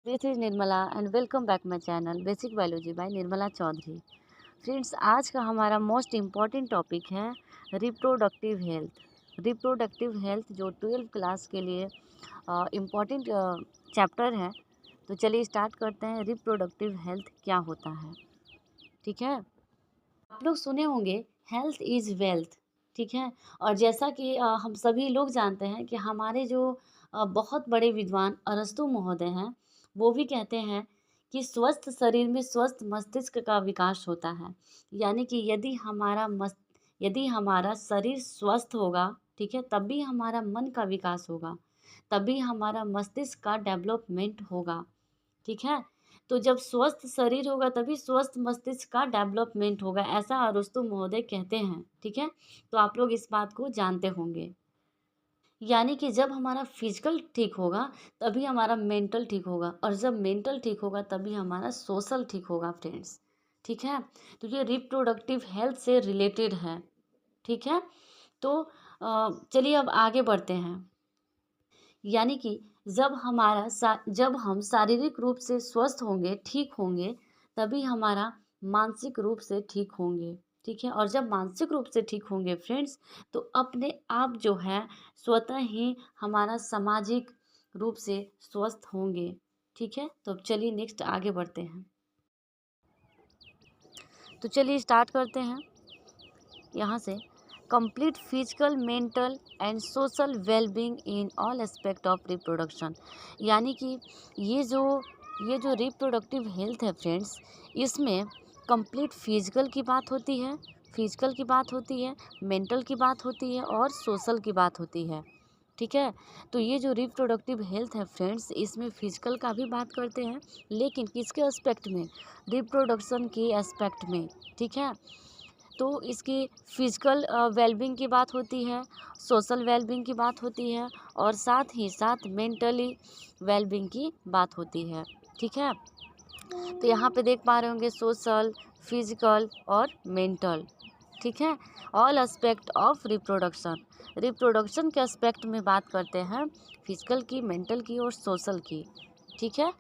This is Nirmala and welcome back my channel basic biology by Nirmala Chaudhary. Friends, आज का हमारा most important topic है reproductive health. Reproductive health जो 12th class के लिए इम्पॉर्टेंट चैप्टर है। तो चलिए स्टार्ट करते हैं, रिप्रोडक्टिव हेल्थ क्या होता है। ठीक है, आप लोग सुने होंगे हेल्थ इज़ वेल्थ। ठीक है, और जैसा कि हम सभी लोग जानते हैं कि हमारे जो बहुत बड़े विद्वान अरस्तु महोदय हैं, वो भी कहते हैं कि स्वस्थ शरीर में स्वस्थ मस्तिष्क का विकास होता है। यानी कि यदि हमारा शरीर स्वस्थ होगा, ठीक है, तभी हमारा मन का विकास होगा, तभी हमारा मस्तिष्क का डेवलपमेंट होगा। ठीक है, तो जब स्वस्थ शरीर होगा तभी स्वस्थ मस्तिष्क का डेवलपमेंट होगा, ऐसा अरस्तु महोदय कहते हैं। ठीक है, तो आप लोग इस बात को जानते होंगे। यानी कि जब हमारा फिजिकल ठीक होगा तभी हमारा मेंटल ठीक होगा, और जब मेंटल ठीक होगा तभी हमारा सोशल ठीक होगा फ्रेंड्स। ठीक है, तो ये रिप्रोडक्टिव हेल्थ से रिलेटेड है। ठीक है, तो चलिए अब आगे बढ़ते हैं। यानी कि जब हम शारीरिक रूप से स्वस्थ होंगे, ठीक होंगे, तभी हमारा मानसिक रूप से ठीक होंगे। ठीक है, और जब मानसिक रूप से ठीक होंगे फ्रेंड्स, तो अपने आप जो है स्वतः ही हमारा सामाजिक रूप से स्वस्थ होंगे। ठीक है, तो अब चलिए नेक्स्ट आगे बढ़ते हैं। तो चलिए स्टार्ट करते हैं यहाँ से। Complete physical, mental and social wellbeing in all aspect of reproduction. यानी कि ये जो रिप्रोडक्टिव हेल्थ है फ्रेंड्स, इसमें कंप्लीट फिजिकल की बात होती है, मेंटल की बात होती है और सोशल की बात होती है। ठीक है, तो ये जो रिप्रोडक्टिव हेल्थ है फ्रेंड्स, इसमें फिजिकल का भी बात करते हैं, लेकिन किसके एस्पेक्ट में? रिप्रोडक्शन के एस्पेक्ट में। ठीक है, तो इसकी फिजिकल वेलबींग की बात होती है, सोशल वेलबींग की बात होती है, और साथ ही साथ मेंटली वेलबींग की बात होती है। ठीक है, तो यहाँ पे देख पा रहे होंगे सोशल, फिजिकल और मेंटल। ठीक है, ऑल एस्पेक्ट ऑफ रिप्रोडक्शन के एस्पेक्ट में बात करते हैं, फिजिकल की, मेंटल की और सोशल की। ठीक है,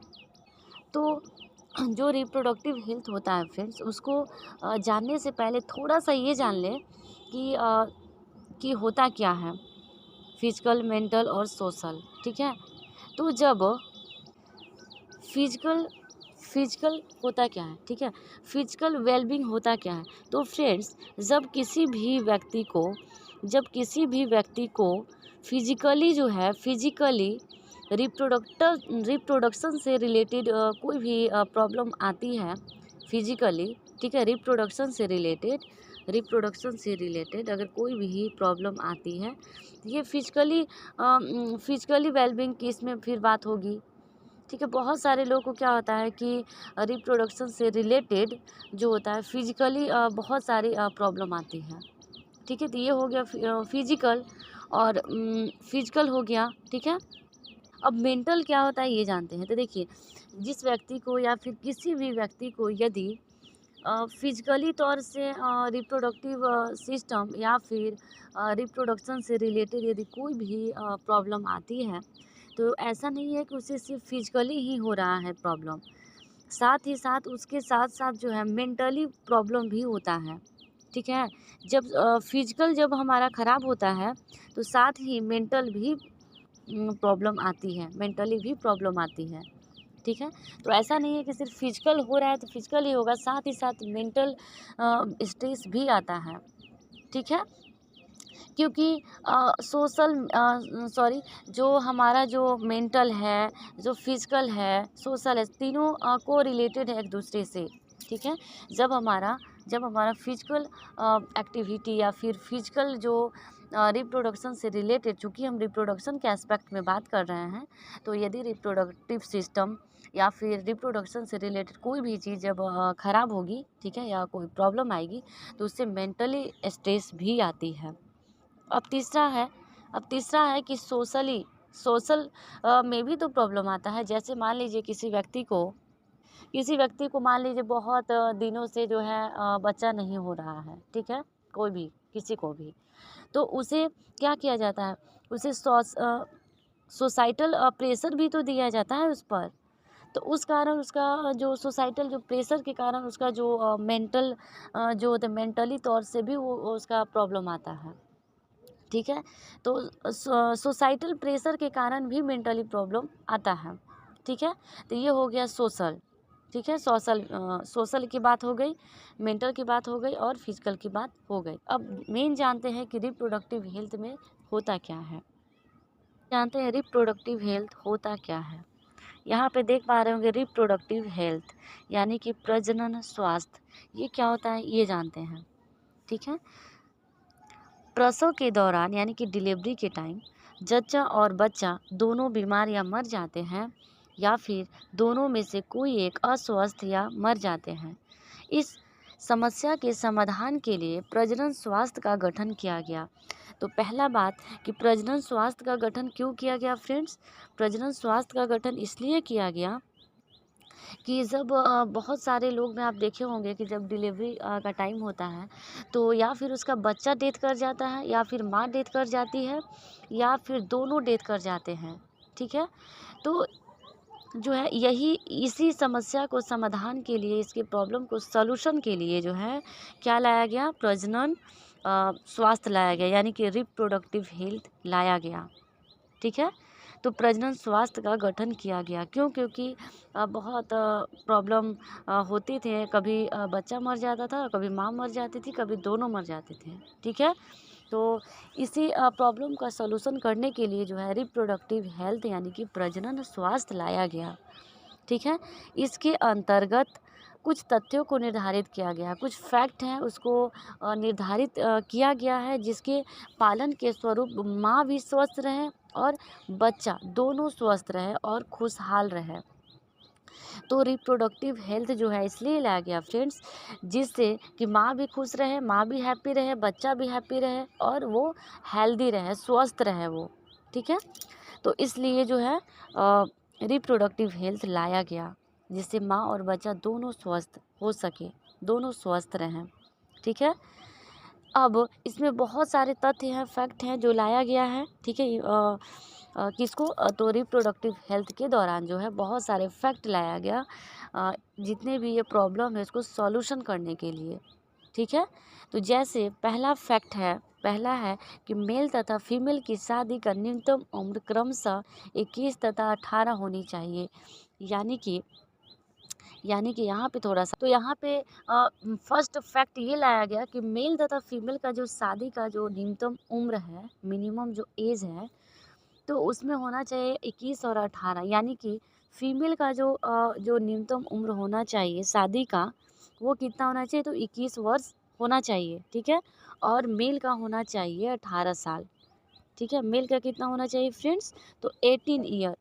तो जो रिप्रोडक्टिव हेल्थ होता है फ्रेंड्स, उसको जानने से पहले थोड़ा सा ये जान लें कि होता क्या है फिजिकल, मेंटल और सोशल। ठीक है, तो जब फिजिकल फिजिकल होता क्या है, ठीक है, फिजिकल वेलबींग होता क्या है, तो फ्रेंड्स, जब किसी भी व्यक्ति को फिजिकली रिप्रोडक्शन से रिलेटेड कोई भी प्रॉब्लम आती है फिजिकली। ठीक है, रिप्रोडक्शन से रिलेटेड अगर कोई भी प्रॉब्लम आती है, ये फिजिकली वेलबींग की इसमें फिर बात होगी। ठीक है, बहुत सारे लोगों को क्या होता है कि रिप्रोडक्शन से रिलेटेड जो होता है फिजिकली बहुत सारी प्रॉब्लम आती है। ठीक है, तो ये हो गया फिजिकल, और फिजिकल हो गया। ठीक है, अब मेंटल क्या होता है ये जानते हैं। तो देखिए, जिस व्यक्ति को या फिर किसी भी व्यक्ति को यदि फिजिकली तौर से रिप्रोडक्टिव सिस्टम या फिर रिप्रोडक्शन से रिलेटेड यदि कोई भी प्रॉब्लम आती है, तो ऐसा नहीं है कि उसे सिर्फ फिजिकली ही हो रहा है प्रॉब्लम, साथ ही साथ उसके साथ साथ जो है मेंटली प्रॉब्लम भी होता है। ठीक है, जब फिजिकल जब हमारा ख़राब होता है, तो साथ ही मेंटल भी प्रॉब्लम आती है, मेंटली भी प्रॉब्लम आती है। ठीक है, तो ऐसा नहीं है कि सिर्फ फिजिकल हो रहा है तो फिजिकल ही होगा, साथ ही साथ मेंटल स्ट्रेस भी आता है। ठीक है, क्योंकि जो हमारा जो मेंटल है, जो फिजिकल है, सोशल है, तीनों को रिलेटेड है एक दूसरे से। ठीक है, जब हमारा फिजिकल एक्टिविटी या फिर फिजिकल जो रिप्रोडक्शन से रिलेटेड, चूँकि हम रिप्रोडक्शन के एस्पेक्ट में बात कर रहे हैं, तो यदि रिप्रोडक्टिव सिस्टम या फिर रिप्रोडक्शन से रिलेटेड कोई भी चीज़ जब ख़राब होगी, ठीक है, या कोई प्रॉब्लम आएगी, तो उससे मेंटली स्ट्रेस भी आती है। अब तीसरा है कि सोशल में भी तो प्रॉब्लम आता है। जैसे मान लीजिए किसी व्यक्ति को मान लीजिए बहुत दिनों से जो है बच्चा नहीं हो रहा है। ठीक है, कोई भी, किसी को भी, तो उसे क्या किया जाता है, उसे सोसाइटल प्रेशर भी तो दिया जाता है उस पर। तो उस कारण उसका जो सोसाइटल जो प्रेशर के कारण उसका जो मेंटल जो होता है मेंटली तौर से भी वो उसका प्रॉब्लम आता है। ठीक है, तो सोसाइटल प्रेशर के कारण भी मेंटली प्रॉब्लम आता है। ठीक है, तो ये हो गया सोशल। ठीक है, सोशल की बात हो गई, मेंटल की बात हो गई और फिजिकल की बात हो गई। अब मेन जानते हैं कि रिप्रोडक्टिव हेल्थ में होता क्या है। जानते हैं रिप्रोडक्टिव हेल्थ होता क्या है। यहाँ पे देख पा रहे होंगे रिप्रोडक्टिव हेल्थ यानी कि प्रजनन स्वास्थ्य, ये क्या होता है ये जानते हैं। ठीक है, प्रसव के दौरान यानी कि डिलीवरी के टाइम जच्चा और बच्चा दोनों बीमार या मर जाते हैं, या फिर दोनों में से कोई एक अस्वस्थ या मर जाते हैं। इस समस्या के समाधान के लिए प्रजनन स्वास्थ्य का गठन किया गया। तो पहला बात कि प्रजनन स्वास्थ्य का गठन क्यों किया गया फ्रेंड्स। प्रजनन स्वास्थ्य का गठन इसलिए किया गया कि जब बहुत सारे लोग में आप देखे होंगे कि जब डिलीवरी का टाइम होता है तो या फिर उसका बच्चा डेथ कर जाता है, या फिर माँ डेथ कर जाती है, या फिर दोनों डेथ कर जाते हैं। ठीक है, तो जो है यही इसी समस्या को समाधान के लिए, इसके प्रॉब्लम को सॉल्यूशन के लिए जो है क्या लाया गया, प्रजनन स्वास्थ्य लाया गया, यानी कि रिप्रोडक्टिव हेल्थ लाया गया। ठीक है, तो प्रजनन स्वास्थ्य का गठन किया गया। क्यों? क्योंकि बहुत प्रॉब्लम होती थी, कभी बच्चा मर जाता था, कभी माँ मर जाती थी, कभी दोनों मर जाते थे। ठीक है, तो इसी प्रॉब्लम का सॉल्यूशन करने के लिए जो है रिप्रोडक्टिव हेल्थ यानी कि प्रजनन स्वास्थ्य लाया गया। ठीक है, इसके अंतर्गत कुछ तथ्यों को निर्धारित किया गया, कुछ फैक्ट हैं उसको निर्धारित किया गया है, जिसके पालन के स्वरूप माँ भी स्वस्थ रहे और बच्चा दोनों स्वस्थ रहे और खुशहाल रहे। तो रिप्रोडक्टिव हेल्थ जो है इसलिए लाया गया फ्रेंड्स, जिससे कि माँ भी खुश रहे, माँ भी हैप्पी रहे, बच्चा भी हैप्पी रहे और वो हेल्दी रहे, स्वस्थ रहे वो। ठीक है, तो इसलिए जो है रिप्रोडक्टिव हेल्थ लाया गया, जिससे माँ और बच्चा दोनों स्वस्थ हो सके, दोनों स्वस्थ रहें। ठीक है, अब इसमें बहुत सारे तथ्य हैं, फैक्ट हैं जो लाया गया है। ठीक है, किसको तो रिप्रोडक्टिव हेल्थ के दौरान जो है बहुत सारे फैक्ट लाया गया, जितने भी ये प्रॉब्लम है इसको सॉल्यूशन करने के लिए। ठीक है, तो जैसे पहला है कि मेल तथा फीमेल की शादी का न्यूनतम उम्र क्रमशः 21 तथा 18 होनी चाहिए। यानी कि यहाँ पे थोड़ा सा, तो यहाँ पे फर्स्ट फैक्ट ये लाया गया कि मेल तथा फीमेल का जो शादी का जो न्यूनतम उम्र है, मिनिमम जो एज है, तो उसमें होना चाहिए 21 और 18। यानी कि फीमेल का जो न्यूनतम उम्र होना चाहिए शादी का, वो कितना होना चाहिए, तो 21 वर्ष होना चाहिए। ठीक है, और मेल का होना चाहिए 18 साल। ठीक है, मेल का कितना होना चाहिए फ्रेंड्स, तो 18 ईयर।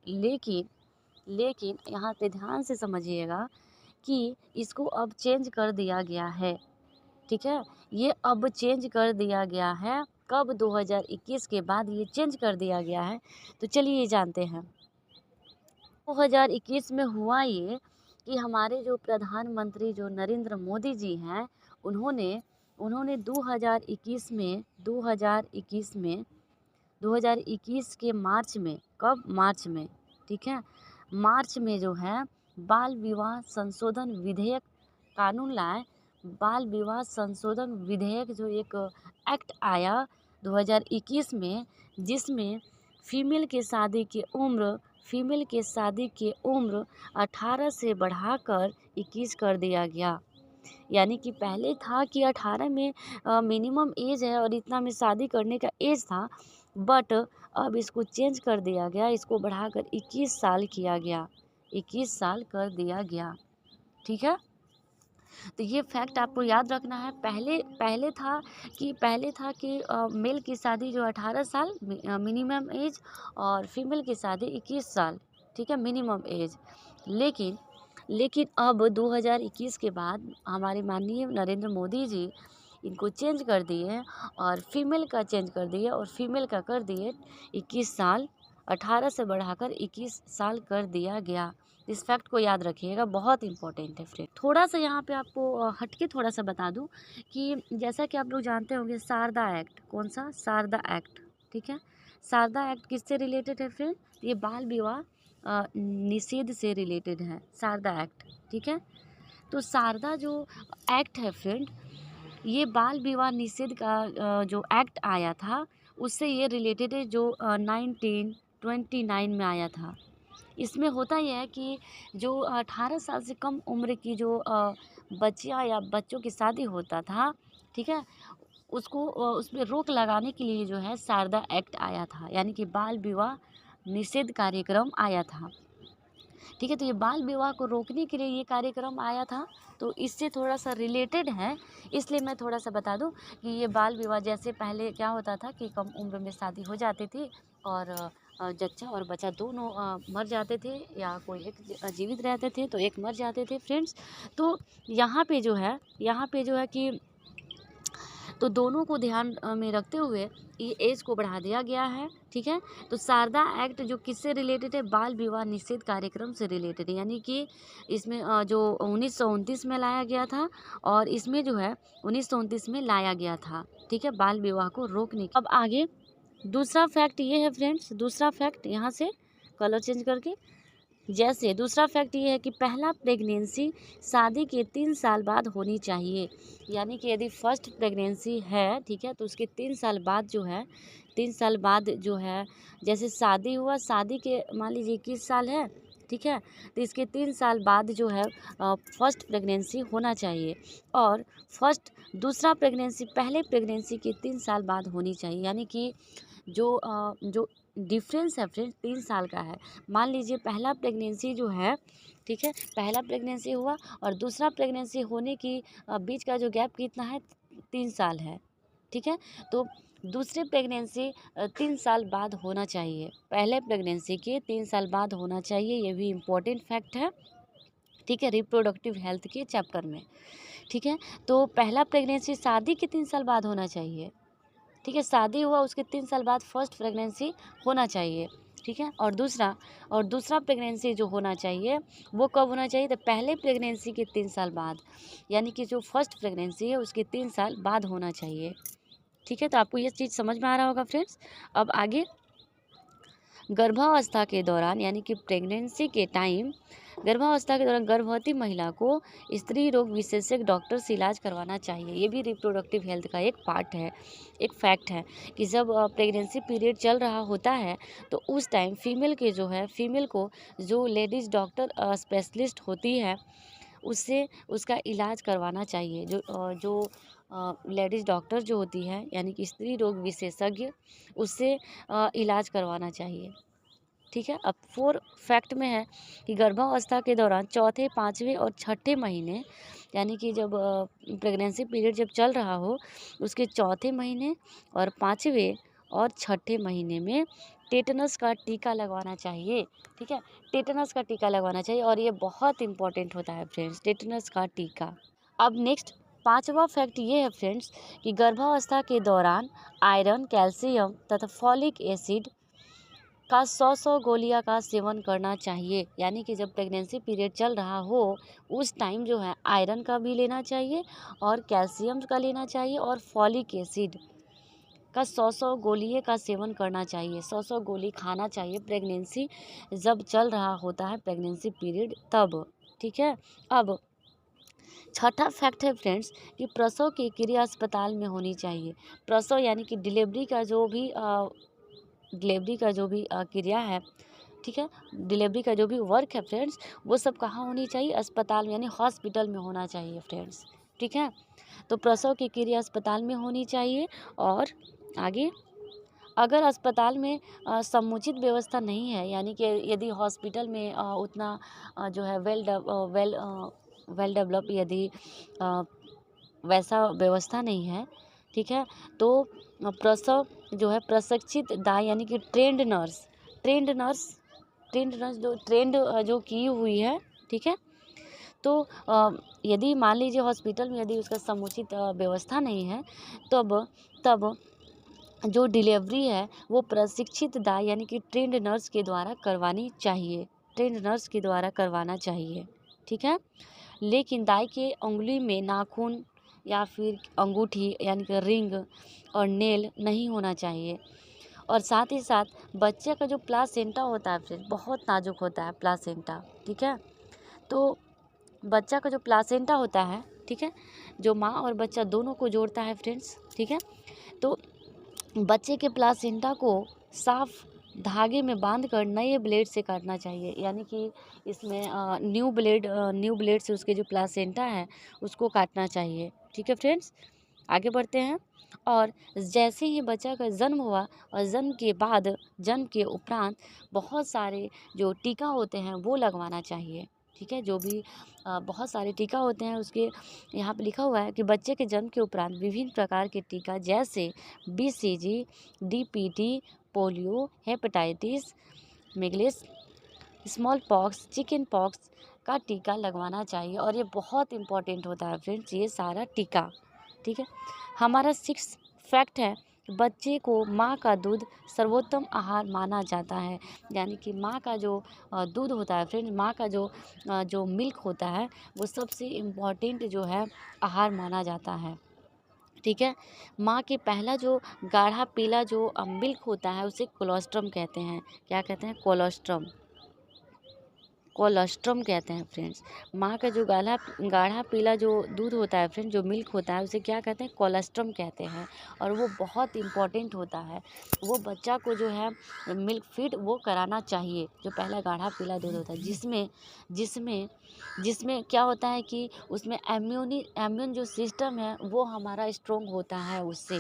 लेकिन यहाँ पे ध्यान से समझिएगा कि इसको अब चेंज कर दिया गया है। ठीक है, ये अब चेंज कर दिया गया है। कब? 2021 के बाद ये चेंज कर दिया गया है। तो चलिए जानते हैं। 2021 में हुआ ये कि हमारे जो प्रधानमंत्री जो नरेंद्र मोदी जी हैं, उन्होंने 2021 के मार्च में, कब? मार्च में। ठीक है, मार्च में जो है बाल विवाह संशोधन विधेयक कानून लाए। बाल विवाह संशोधन विधेयक जो एक एक्ट आया 2021 में, जिसमें फीमेल के शादी की उम्र 18 से बढ़ाकर 21 कर दिया गया। यानी कि पहले था कि 18 में मिनिमम एज है और इतना में शादी करने का एज था, बट अब इसको चेंज कर दिया गया, इसको बढ़ाकर 21 साल किया गया, 21 साल कर दिया गया। ठीक है, तो ये फैक्ट आपको याद रखना है। पहले था कि मेल की शादी जो 18 साल मिनिमम एज, और फीमेल की शादी 21 साल। ठीक है, मिनिमम एज। लेकिन अब 2021 के बाद हमारे माननीय नरेंद्र मोदी जी इनको चेंज कर दिए, और फीमेल का चेंज कर दिए, और फीमेल का कर दिए 21 साल, 18 से बढ़ाकर 21 साल कर दिया गया। इस फैक्ट को याद रखिएगा, बहुत इंपॉर्टेंट है फ्रेंड। थोड़ा सा यहाँ पे आपको हटके थोड़ा सा बता दूँ कि जैसा कि आप लोग जानते होंगे शारदा एक्ट, कौन सा? शारदा एक्ट। ठीक है, शारदा एक्ट किससे रिलेटेड है फ्रेंड? ये बाल विवाह निषेध से रिलेटेड है, शारदा एक्ट। ठीक है, तो शारदा जो एक्ट है फ्रेंड, ये बाल विवाह निषेध का जो एक्ट आया था उससे ये रिलेटेड है, जो 1929 में आया था। इसमें होता यह है कि जो 18 साल से कम उम्र की जो बच्चियां या बच्चों की शादी होता था, ठीक है, उसको उसमें रोक लगाने के लिए जो है शारदा एक्ट आया था, यानी कि बाल विवाह निषेध कार्यक्रम आया था। ठीक है, तो ये बाल विवाह को रोकने के लिए ये कार्यक्रम आया था, तो इससे थोड़ा सा रिलेटेड है, इसलिए मैं थोड़ा सा बता दूं कि ये बाल विवाह जैसे पहले क्या होता था कि कम उम्र में शादी हो जाती थी और जच्चा और बच्चा दोनों मर जाते थे, या कोई एक जीवित रहते थे तो एक मर जाते थे फ्रेंड्स। तो यहाँ पे जो है कि तो दोनों को ध्यान में रखते हुए ये एज को बढ़ा दिया गया है। ठीक है, तो शारदा एक्ट जो किससे रिलेटेड है, बाल विवाह निषेध कार्यक्रम से रिलेटेड है, यानी कि इसमें जो 1929 में लाया गया था, और इसमें जो है 1929 में लाया गया था। ठीक है, बाल विवाह को रोकने। अब आगे दूसरा फैक्ट ये है फ्रेंड्स, दूसरा फैक्ट यहाँ से कलर चेंज करके, जैसे दूसरा फैक्ट ये है कि पहला प्रेगनेंसी शादी के 3 साल बाद होनी चाहिए, यानी कि यदि फर्स्ट प्रेगनेंसी है, ठीक है, तो उसके 3 साल बाद जो है, 3 साल बाद जो है, जैसे शादी हुआ, शादी के मान लीजिए 21 साल है, ठीक है, तो इसके 3 साल बाद जो है फर्स्ट प्रेगनेंसी होना चाहिए, और दूसरा प्रेगनेंसी पहले प्रेगनेंसी के 3 साल बाद होनी चाहिए, यानी कि जो डिफरेंस है फ्रेंड्स 3 साल का है। मान लीजिए पहला प्रेगनेंसी जो है, ठीक है, पहला प्रेगनेंसी हुआ और दूसरा प्रेगनेंसी होने की बीच का जो गैप कितना है, 3 साल है। ठीक है, तो दूसरे प्रेगनेंसी 3 साल बाद होना चाहिए, पहले प्रेगनेंसी के 3 साल बाद होना चाहिए, ये भी इम्पोर्टेंट फैक्ट है। ठीक है, रिप्रोडक्टिव हेल्थ के चैप्टर में। ठीक है, तो पहला प्रेगनेंसी शादी के 3 साल बाद होना चाहिए। ठीक है, शादी हुआ उसके 3 साल बाद फर्स्ट प्रेगनेंसी होना चाहिए। ठीक है, और दूसरा प्रेगनेंसी जो होना चाहिए वो कब होना चाहिए, तो पहले प्रेगनेंसी के 3 साल बाद, यानी कि जो फर्स्ट प्रेगनेंसी है उसके 3 साल बाद होना चाहिए। ठीक है, तो आपको ये चीज़ समझ में आ रहा होगा फ्रेंड्स। अब आगे गर्भावस्था के दौरान, यानी कि प्रेगनेंसी के टाइम, गर्भावस्था के दौरान गर्भवती महिला को स्त्री रोग विशेषज्ञ डॉक्टर से इलाज करवाना चाहिए। ये भी रिप्रोडक्टिव हेल्थ का एक पार्ट है, एक फैक्ट है कि जब प्रेगनेंसी पीरियड चल रहा होता है तो उस टाइम फीमेल को जो लेडीज़ डॉक्टर स्पेशलिस्ट होती है उससे उसका इलाज करवाना चाहिए। जो लेडीज़ डॉक्टर जो होती है, यानी कि स्त्री रोग विशेषज्ञ, उससे इलाज करवाना चाहिए। ठीक है, अब 4 फैक्ट में है कि गर्भावस्था के दौरान चौथे, 5वें और 6ठे महीने, यानी कि जब प्रेगनेंसी पीरियड जब चल रहा हो उसके चौथे महीने और 5वें और 6ठे महीने में टेटनस का टीका लगवाना चाहिए। ठीक है, टेटनस का टीका लगवाना चाहिए, और ये बहुत इंपॉर्टेंट होता है फ्रेंड्स, टेटनस का टीका। अब नेक्स्ट 5वां फैक्ट ये है फ्रेंड्स कि गर्भावस्था के दौरान आयरन, कैल्शियम तथा फॉलिक एसिड का 100 गोलियां का सेवन करना चाहिए, यानी कि जब प्रेगनेंसी पीरियड चल रहा हो उस टाइम जो है आयरन का भी लेना चाहिए और कैल्शियम का लेना चाहिए और फॉलिक एसिड का 100 गोलियों का सेवन करना चाहिए, 100 गोली खाना चाहिए प्रेगनेंसी जब चल रहा होता है, प्रेगनेंसी पीरियड तब। ठीक है, अब 6ठा फैक्ट है फ्रेंड्स कि प्रसव की क्रिया अस्पताल में होनी चाहिए। प्रसव यानी कि डिलीवरी का जो भी क्रिया है, ठीक है, डिलीवरी का जो भी वर्क है फ्रेंड्स, वो सब कहाँ होनी चाहिए, अस्पताल में, यानी हॉस्पिटल में होना चाहिए फ्रेंड्स। ठीक है, तो प्रसव की क्रिया अस्पताल में होनी चाहिए। और आगे अगर अस्पताल में समुचित व्यवस्था नहीं है, यानी कि यदि हॉस्पिटल में उतना जो है वेल डेवलप यदि वैसा व्यवस्था नहीं है, ठीक है, तो प्रसव जो है प्रशिक्षित दाई, यानी कि ट्रेंड नर्स जो की हुई है, ठीक है, तो यदि मान लीजिए हॉस्पिटल में यदि उसका समुचित व्यवस्था नहीं है, तब जो डिलीवरी है वो प्रशिक्षित दाई, यानी कि ट्रेंड नर्स के द्वारा करवाना चाहिए। ठीक है, लेकिन दाई के उंगली में नाखून या फिर अंगूठी, यानी कि रिंग और नेल नहीं होना चाहिए, और साथ ही साथ बच्चे का जो प्लासेंटा होता है फ्रेंड्स बहुत नाजुक होता है प्लासेंटा, ठीक है। तो बच्चा का जो प्लासेंटा होता है, ठीक है, जो माँ और बच्चा दोनों को जोड़ता है फ्रेंड्स, ठीक है। तो बच्चे के प्लासेंटा को साफ धागे में बांधकर नए ब्लेड से काटना चाहिए, यानी कि इसमें न्यू ब्लेड से उसके जो प्लासेंटा है उसको काटना चाहिए, ठीक है फ्रेंड्स। आगे बढ़ते हैं। और जैसे ही बच्चा का जन्म हुआ और जन्म के उपरांत बहुत सारे जो टीका होते हैं वो लगवाना चाहिए, ठीक है। जो भी बहुत सारे टीका होते हैं उसके यहाँ पे लिखा हुआ है कि बच्चे के जन्म के उपरांत विभिन्न प्रकार के टीका जैसे BCG, DPT, polio, hepatitis, measles, smallpox, chickenpox का टीका लगवाना चाहिए। और ये बहुत इम्पॉर्टेंट होता है फ्रेंड्स ये सारा टीका, ठीक है। हमारा 6 फैक्ट है, बच्चे को माँ का दूध सर्वोत्तम आहार माना जाता है, यानी कि माँ का जो दूध होता है फ्रेंड्स, माँ का जो मिल्क होता है वो सबसे इम्पॉर्टेंट जो है आहार माना जाता है, ठीक है। माँ के पहला जो गाढ़ा पीला जो मिल्क होता है उसे कोलोस्ट्रम कहते हैं। क्या कहते हैं? कोलोस्ट्रम कहते हैं फ्रेंड्स। माँ का जो गाढ़ा पीला जो दूध होता है फ्रेंड्स, जो मिल्क होता है उसे क्या कहते हैं? कोलोस्ट्रम कहते हैं। और वो बहुत इम्पॉर्टेंट होता है, वो बच्चा को जो है मिल्क फीड वो कराना चाहिए, जो पहला गाढ़ा पीला दूध होता है, जिसमें जिसमें जिसमें क्या होता है कि उसमें इम्यून जो सिस्टम है वो हमारा स्ट्रोंग होता है उससे।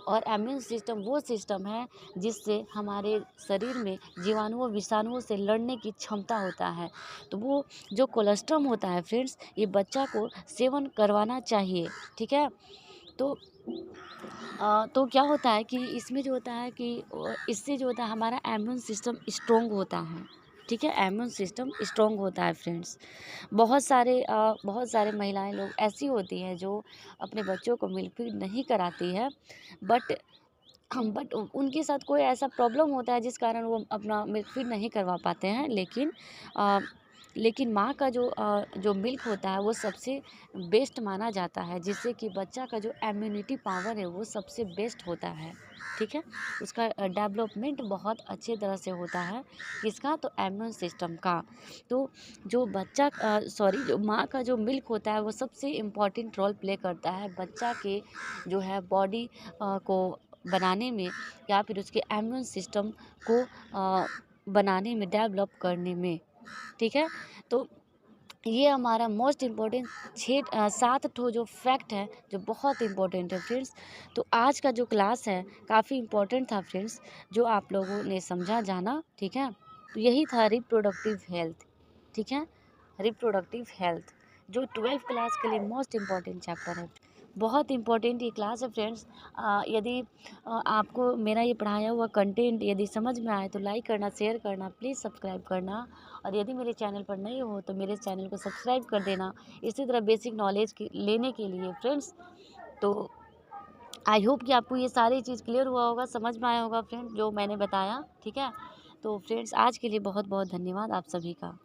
और इम्यून सिस्टम वो सिस्टम है जिससे हमारे शरीर में जीवाणुओं विषाणुओं से लड़ने की क्षमता होता है। तो वो जो कोलेस्ट्रॉम होता है फ्रेंड्स, ये बच्चा को सेवन करवाना चाहिए, ठीक है। तो तो क्या होता है कि इसमें जो होता है कि इससे जो होता है हमारा इम्यून सिस्टम स्ट्रोंग होता है, ठीक है। इम्यून सिस्टम स्ट्रोंग होता है फ्रेंड्स। बहुत सारे महिलाएं लोग ऐसी होती हैं जो अपने बच्चों को मिल्क फीड नहीं कराती है, बट उनके साथ कोई ऐसा प्रॉब्लम होता है जिस कारण वो अपना मिल्क फीड नहीं करवा पाते हैं, लेकिन माँ का जो मिल्क होता है वो सबसे बेस्ट माना जाता है, जिससे कि बच्चा का जो इम्यूनिटी पावर है वो सबसे बेस्ट होता है, ठीक है। उसका डेवलपमेंट बहुत अच्छे तरह से होता है, किसका? तो इम्यून सिस्टम का। तो जो माँ का जो मिल्क होता है वो सबसे इम्पॉर्टेंट रोल प्ले करता है बच्चा के जो है बॉडी को बनाने में, या फिर उसके इम्यून सिस्टम को बनाने में, डेवलप करने में, ठीक है। तो ये हमारा मोस्ट इम्पॉर्टेंट 7 ठो जो फैक्ट है जो बहुत इम्पोर्टेंट है फ्रेंड्स। तो आज का जो क्लास है काफ़ी इम्पोर्टेंट था फ्रेंड्स, जो आप लोगों ने समझा जाना, ठीक है। तो यही था रिप्रोडक्टिव हेल्थ, ठीक है। रिप्रोडक्टिव हेल्थ जो 12th क्लास के लिए मोस्ट इम्पॉर्टेंट चैप्टर है, बहुत इम्पोर्टेंट ये क्लास है फ्रेंड्स। यदि आपको मेरा ये पढ़ाया हुआ कंटेंट यदि समझ में आए तो लाइक करना, शेयर करना, प्लीज़ सब्सक्राइब करना। और यदि मेरे चैनल पर नए हो तो मेरे चैनल को सब्सक्राइब कर देना, इसी तरह बेसिक नॉलेज लेने के लिए फ्रेंड्स। तो आई होप कि आपको ये सारी चीज़ क्लियर हुआ होगा, समझ में आया होगा फ्रेंड्स जो मैंने बताया, ठीक है। तो फ्रेंड्स आज के लिए बहुत बहुत धन्यवाद आप सभी का।